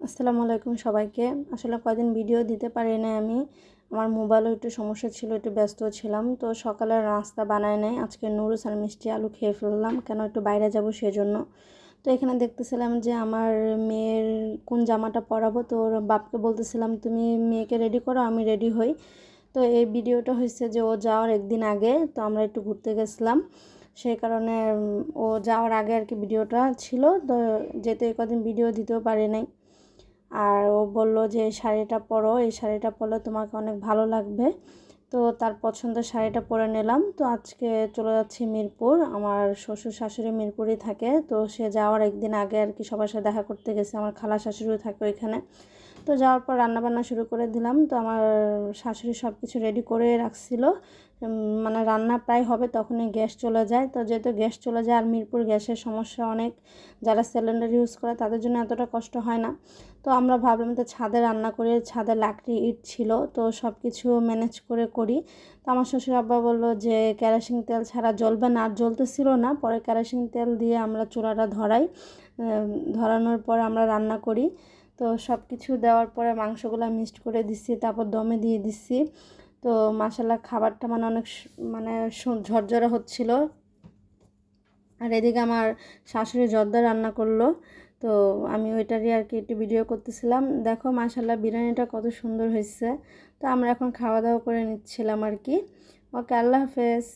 আসসালামু আলাইকুম সবাইকে। আসলে কয়দিন ভিডিও দিতে পারি নাই আমি। আমার মোবাইলও একটু সমস্যা ছিল, একটু ব্যস্ত ছিলাম। তো সকালের নাস্তা বানাই নাই। আজকে নুডলস আর মিষ্টি আলু খেয়ে ফেললাম, কেন একটু বাইরে যাব সেজন্য। তো এখানে দেখতেছিলাম যে আমার মেয়ের কোন জামাটা পরাবো, তো ওর বাপকে বলতেছিলাম তুমি মেয়েকে রেডি করো, আমি রেডি হই। তো এই ভিডিওটা হয়েছে যে ও যাওয়ার একদিন আগে, তো আমরা একটু ঘুরতে গেছিলাম। সেই কারণে ও যাওয়ার আগে আর কি ভিডিওটা ছিল। তো যেহেতু এই কদিন ভিডিও দিতেও পারি নাই, আর ও বলল যে এই শাড়িটা পরো, এই শাড়িটা পরলে তোমাকে অনেক ভালো লাগবে। তো তার পছন্দের শাড়িটা পরে নিলাম। তো আজকে চলে যাচ্ছি মিরপুর। আমার শ্বশুর শাশুড়ি মিরপুরেই থাকে, তো সে যাওয়ার একদিন আগে আর কি সবার সাথে দেখা করতে গেছে। আমার খালা শাশুড়িও থাকে ওইখানে। তো যাওয়ার পর রান্নাবান্না শুরু করে দিলাম। তো আমার শাশুড়ি সব কিছু রেডি করে রাখছিল। মানে রান্না প্রায় হবে তখনই গ্যাস চলে যায়। তো যেহেতু গ্যাস চলে যায় আর মিরপুর গ্যাসের সমস্যা অনেক, যারা সিলিন্ডার ইউজ করে তাদের জন্য এতটা কষ্ট হয় না। তো আমরা ভাবলাম তো ছাদে রান্না করে, ছাদে লাকড়ি ইট ছিল, তো সব কিছু ম্যানেজ করে করি। তো আমার শ্বশুর আব্বা বললো যে কেরোসিন তেল ছাড়া জ্বলবে না, আর জ্বলতেছিল না। পরে কেরোসিন তেল দিয়ে আমরা চুলাটা ধরাই, ধরানোর পর আমরা রান্না করি। তো সব কিছু দেওয়ার পরে মাংসগুলো মিক্সড করে দিচ্ছি, তারপর দমে দিয়ে দিচ্ছি। তো মাশাল্লাহ খাবারটা মানে অনেক মানে ঝরঝরে হচ্ছিল। আর এদিকে আমার শাশুড়ি জর্দা রান্না করলো। তো আমি ওইটারই আর কি একটু ভিডিও করতেছিলাম। দেখো মাশাল্লাহ বিরিয়ানিটা কত সুন্দর হয়েছে। তো আমরা এখন খাওয়া দাওয়া করে নিচ্ছিলাম আর কি। ওকে, আল্লাহ হাফেজ।